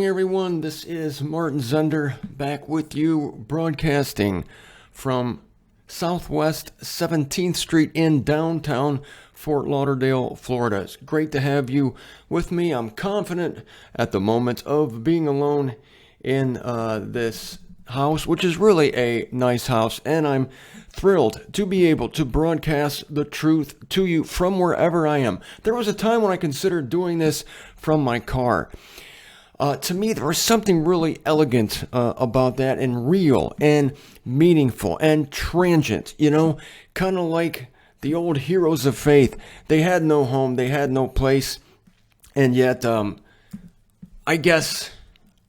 morning, everyone. This is Martin Zender back with you, broadcasting from Southwest 17th Street in downtown Fort Lauderdale, Florida. It's great to have you with me. I'm confident at the moment of being alone in this house, which is really a nice house, and I'm thrilled to be able to broadcast the truth to you from wherever I am. There was a time when I considered doing this from my car. To me, there was something really elegant about that, and real and meaningful and transient, kind of like the old heroes of faith. They had no home, they had no place, and yet I guess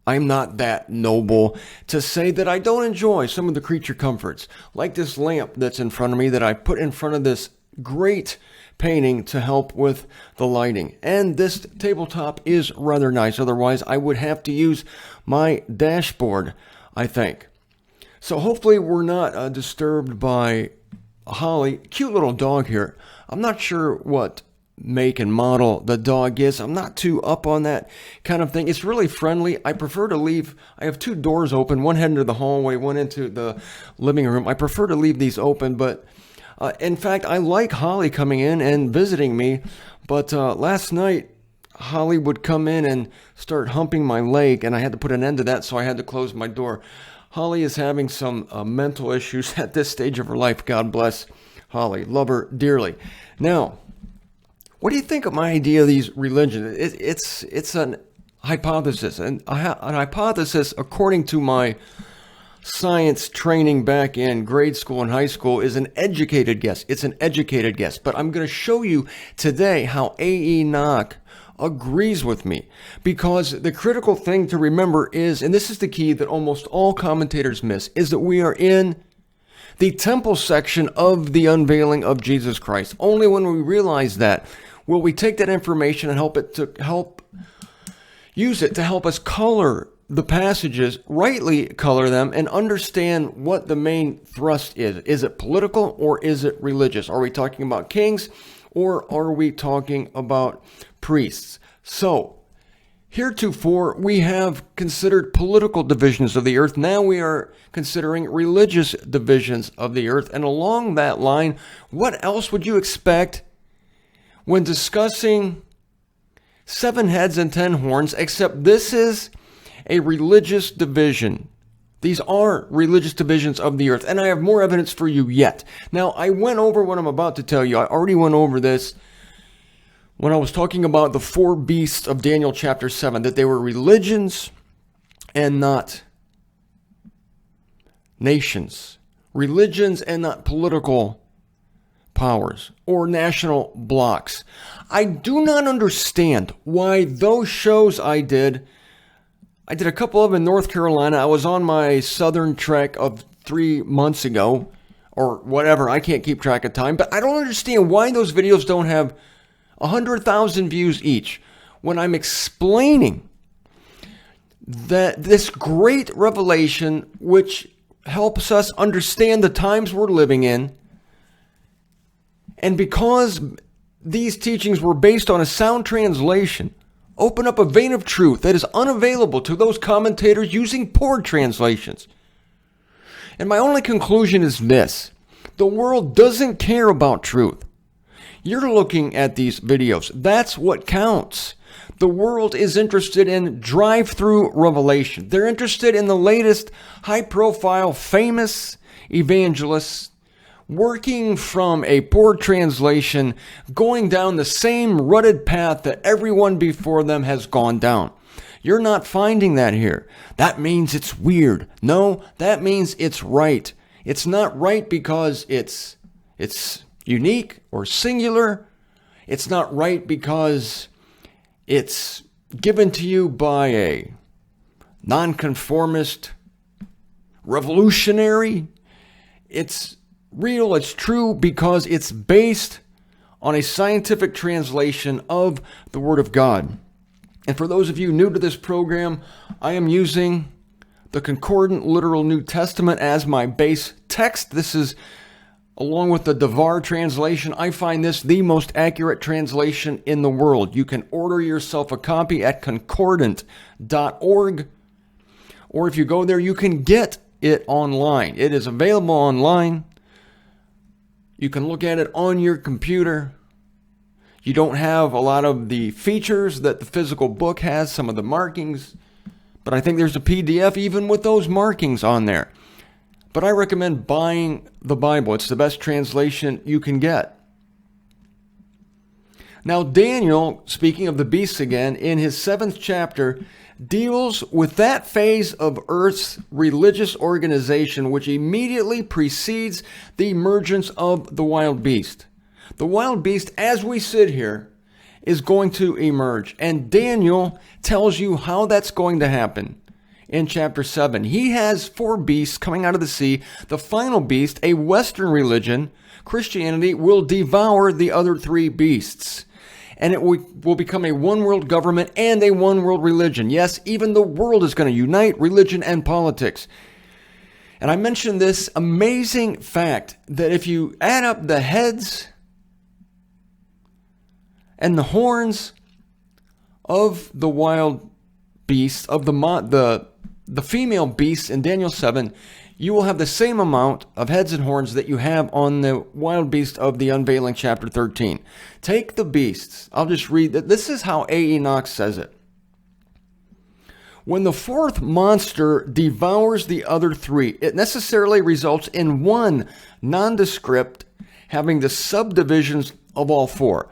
I'm not that noble to say that I don't enjoy some of the creature comforts, like this lamp that's in front of me that I put in front of this great painting to help with the lighting. And this tabletop is rather nice. Otherwise, I would have to use my dashboard, I think. So hopefully we're not disturbed by Holly. Cute little dog here. I'm not sure what make and model the dog is. I'm not too up on that kind of thing. It's really friendly. I prefer to leave. I have two doors open, one heading to the hallway, one into the living room. I prefer to leave these open, but in fact, I like Holly coming in and visiting me, but last night, Holly would come in and start humping my leg, and I had to put an end to that, so I had to close my door. Holly is having some mental issues at this stage of her life. God bless Holly. Love her dearly. Now, what do you think of my idea of these religions? It's an hypothesis, and an hypothesis, according to my science training back in grade school and high school, is an educated guess. It's an educated guess. But I'm going to show you today how A.E. Nock agrees with me. Because the critical thing to remember is, and this is the key that almost all commentators miss, is that we are in the temple section of the unveiling of Jesus Christ. Only when we realize that will we take that information and use it to help us color the passages, rightly color them, and understand what the main thrust is. Is it political or is it religious? Are we talking about kings or are we talking about priests? So, heretofore, we have considered political divisions of the earth. Now we are considering religious divisions of the earth. And along that line, what else would you expect when discussing 7 heads and 10 horns, except this is a religious division. These are religious divisions of the earth, and I have more evidence for you yet. Now, I went over what I'm about to tell you. I already went over this when I was talking about the 4 beasts of Daniel chapter 7, that they were religions and not nations. Religions and not political powers or national blocks. I do not understand why those shows I did a couple of in North Carolina. I was on my southern trek of 3 months ago, or whatever. I can't keep track of time, but I don't understand why those videos don't have 100,000 views each when I'm explaining that this great revelation, which helps us understand the times we're living in, and because these teachings were based on a sound translation, open up a vein of truth that is unavailable to those commentators using poor translations. And my only conclusion is this: the world doesn't care about truth. You're looking at these videos. That's what counts. The world is interested in drive-through revelation. They're interested in the latest high-profile, famous evangelists working from a poor translation, going down the same rutted path that everyone before them has gone down. You're not finding that here. That means it's weird. No, that means it's right. It's not right because it's unique or singular. It's not right because it's given to you by a nonconformist revolutionary. It's real, it's true because it's based on a scientific translation of the Word of God. And for those of you new to this program, I am using the Concordant Literal New Testament as my base text. This is along with the Devar translation, I find this the most accurate translation in the world. You can order yourself a copy at concordant.org, or if you go there, you can get it online. It is available online. You can look at it on your computer. You don't have a lot of the features that the physical book has, some of the markings, but I think there's a PDF even with those markings on there. But I recommend buying the Bible. It's the best translation you can get. Now, Daniel, speaking of the beasts again, in his 7th chapter, deals with that phase of Earth's religious organization which immediately precedes the emergence of the wild beast. The wild beast, as we sit here, is going to emerge. And Daniel tells you how that's going to happen in chapter 7. He has 4 beasts coming out of the sea. The final beast, a Western religion, Christianity, will devour the other 3 beasts. And it will become a one-world government and a one-world religion. Yes, even the world is going to unite religion and politics. And I mentioned this amazing fact that if you add up the heads and the horns of the wild beasts, of the female beasts in Daniel 7, you will have the same amount of heads and horns that you have on the wild beast of the unveiling, chapter 13. Take the beasts. I'll just read that. This is how A. Enoch says it. When the 4th monster devours the other 3, it necessarily results in one nondescript having the subdivisions of all 4.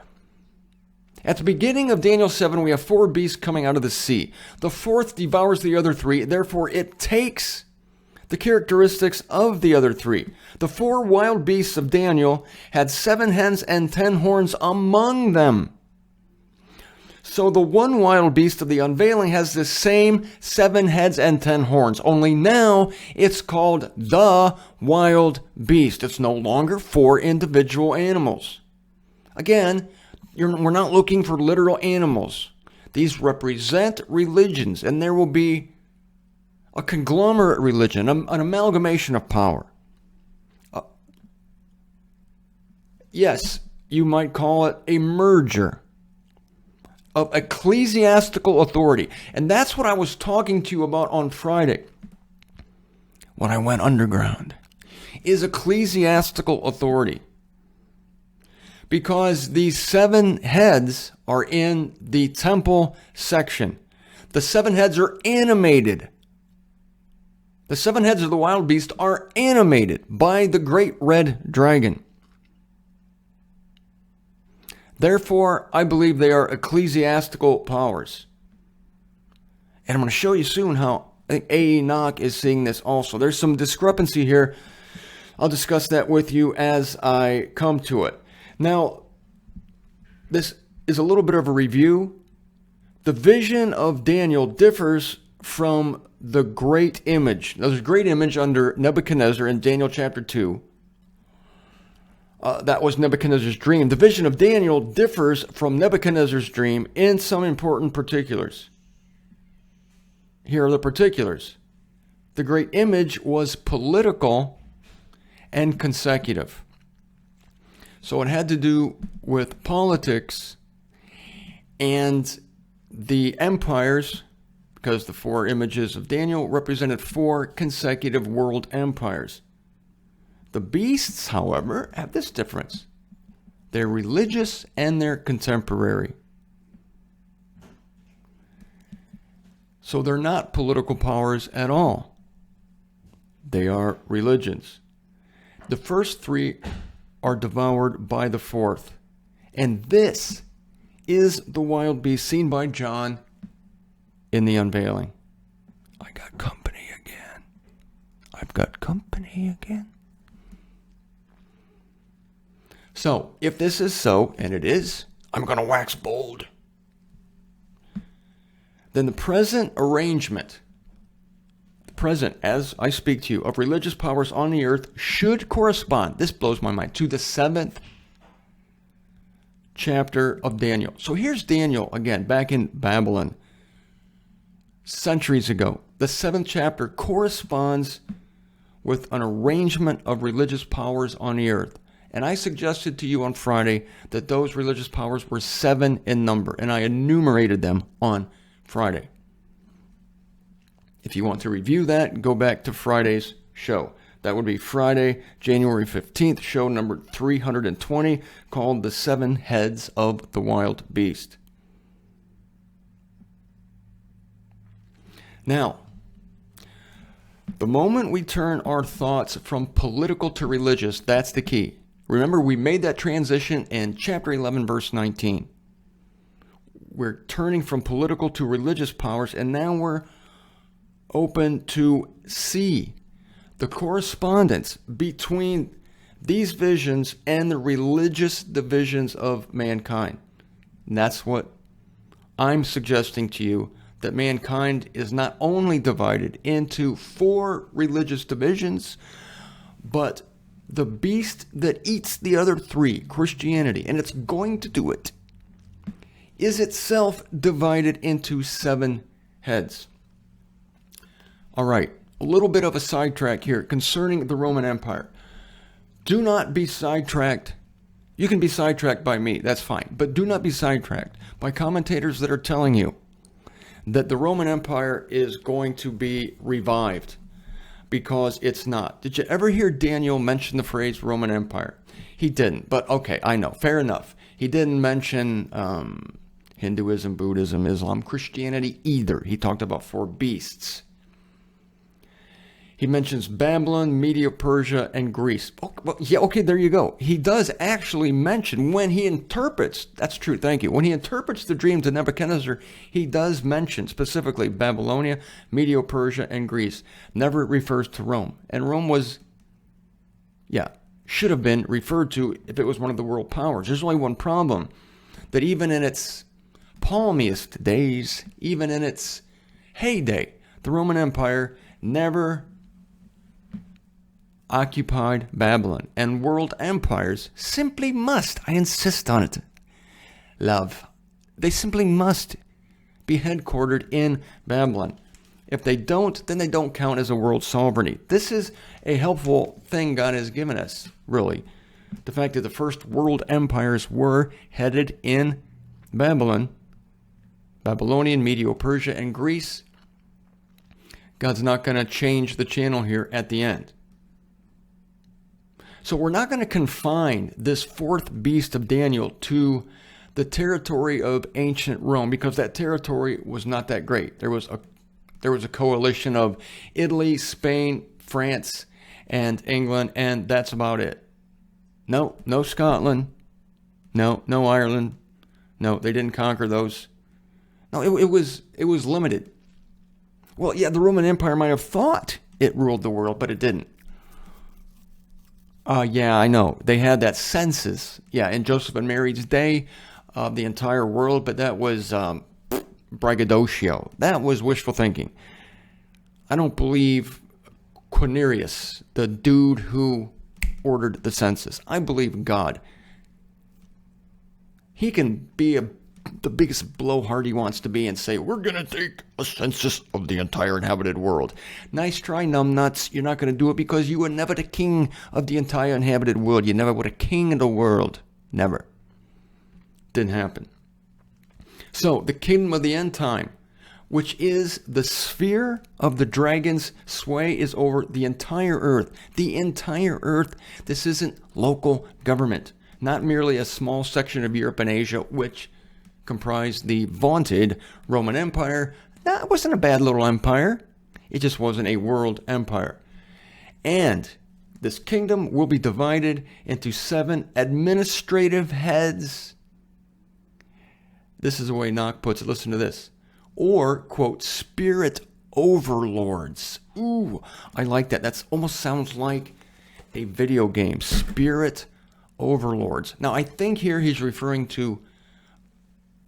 At the beginning of Daniel 7, we have 4 beasts coming out of the sea. The 4th devours the other 3, therefore it takes the characteristics of the other 3. The 4 wild beasts of Daniel had 7 heads and 10 horns among them. So the one wild beast of the unveiling has the same 7 heads and 10 horns, only now it's called the wild beast. It's no longer 4 individual animals. Again, we're not looking for literal animals. These represent religions, and there will be a conglomerate religion, an amalgamation of power. Yes, you might call it a merger of ecclesiastical authority. And that's what I was talking to you about on Friday when I went underground, is ecclesiastical authority. Because these 7 heads are in the temple section. The 7 heads are animated. The 7 heads of the wild beast are animated by the great red dragon. Therefore, I believe they are ecclesiastical powers. And I'm going to show you soon how I think A. Enoch is seeing this also. There's some discrepancy here. I'll discuss that with you as I come to it. Now, this is a little bit of a review. The vision of Daniel differs from the great image. Now, there's a great image under Nebuchadnezzar in Daniel chapter 2. That was Nebuchadnezzar's dream. The vision of Daniel differs from Nebuchadnezzar's dream in some important particulars. Here are the particulars. The great image was political and consecutive. So it had to do with politics and the empires, because the 4 images of Daniel represented 4 consecutive world empires. The beasts, however, have this difference. They're religious and they're contemporary. So they're not political powers at all. They are religions. The first 3 are devoured by the 4th. And this is the wild beast seen by John in the unveiling. I got company again. I've got company again. So, if this is so, and it is, I'm going to wax bold. Then the present arrangement, the present, as I speak to you, of religious powers on the earth should correspond, this blows my mind, to the 7th chapter of Daniel. So here's Daniel again, back in Babylon, centuries ago. The 7th chapter corresponds with an arrangement of religious powers on the earth. And I suggested to you on Friday that those religious powers were 7 in number, and I enumerated them on Friday. If you want to review that, go back to Friday's show. That would be Friday, January 15th, show number 320, called The 7 Heads of the Wild Beast. Now, the moment we turn our thoughts from political to religious, that's the key. Remember, we made that transition in chapter 11, verse 19. We're turning from political to religious powers, and now we're open to see the correspondence between these visions and the religious divisions of mankind. And that's what I'm suggesting to you, that mankind is not only divided into 4 religious divisions, but the beast that eats the other 3, Christianity, and it's going to do it, is itself divided into 7 heads. All right, a little bit of a sidetrack here concerning the Roman Empire. Do not be sidetracked. You can be sidetracked by me, that's fine, but do not be sidetracked by commentators that are telling you that the Roman Empire is going to be revived, because it's not. Did you ever hear Daniel mention the phrase Roman Empire? He didn't, but okay, I know, fair enough. He didn't mention Hinduism, Buddhism, Islam, Christianity either. He talked about 4 beasts. He mentions Babylon, Media, Persia, and Greece. Oh, well, yeah, okay, there you go. He does actually mention, when he interprets, that's true, thank you, when he interprets the dreams of Nebuchadnezzar, he does mention specifically Babylonia, Media, Persia, and Greece. Never refers to Rome. And Rome was, should have been referred to if it was one of the world powers. There's only one problem, that even in its palmiest days, even in its heyday, the Roman Empire never occupied Babylon, and world empires simply must, I insist on it, they simply must be headquartered in Babylon. If they don't, then they don't count as a world sovereignty. This is a helpful thing God has given us, really. The fact that the first world empires were headed in Babylon, Babylonian, Medo-Persia, and Greece. God's not going to change the channel here at the end. So we're not going to confine this 4th beast of Daniel to the territory of ancient Rome, because that territory was not that great. There was a coalition of Italy, Spain, France, and England, and that's about it. No Scotland. No Ireland. No, they didn't conquer those. No, it was limited. Well, yeah, the Roman Empire might have thought it ruled the world, but it didn't. Yeah, I know. They had that census, in Joseph and Mary's day of the entire world, but that was braggadocio. That was wishful thinking. I don't believe Quirinius, the dude who ordered the census. I believe God. He can be the biggest blowhard he wants to be and say, we're going to take a census of the entire inhabited world. Nice try, numbnuts. You're not going to do it because you were never the king of the entire inhabited world. You never were the king of the world. Never. Didn't happen. So, the kingdom of the end time, which is the sphere of the dragon's sway, is over the entire earth. The entire earth. This isn't local government. Not merely a small section of Europe and Asia, which comprised the vaunted Roman Empire. That wasn't a bad little empire. It just wasn't a world empire. And this kingdom will be divided into 7 administrative heads. This is the way Knock puts it. Listen to this. Or, quote, spirit overlords. Ooh, I like that. That almost sounds like a video game. Spirit overlords. Now, I think here he's referring to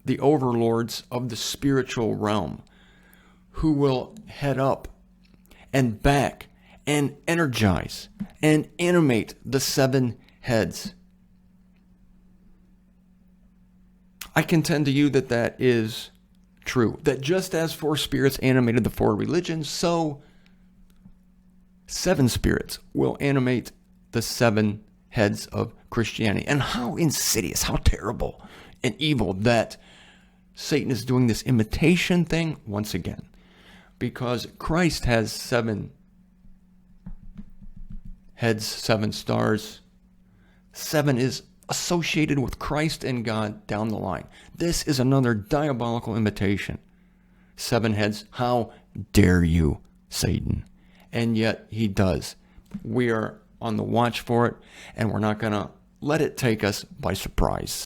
the overlords of the spiritual realm, who will head up and back and energize and animate the 7 heads. I contend to you that that is true. That just as 4 spirits animated the 4 religions, so 7 spirits will animate the 7 heads of Christianity. And how insidious, how terrible and evil that Satan is doing this imitation thing once again. Because Christ has 7 heads, 7 stars. 7 is associated with Christ and God down the line. This is another diabolical imitation. 7 heads. How dare you, Satan? And yet he does. We are on the watch for it, and we're not going to let it take us by surprise.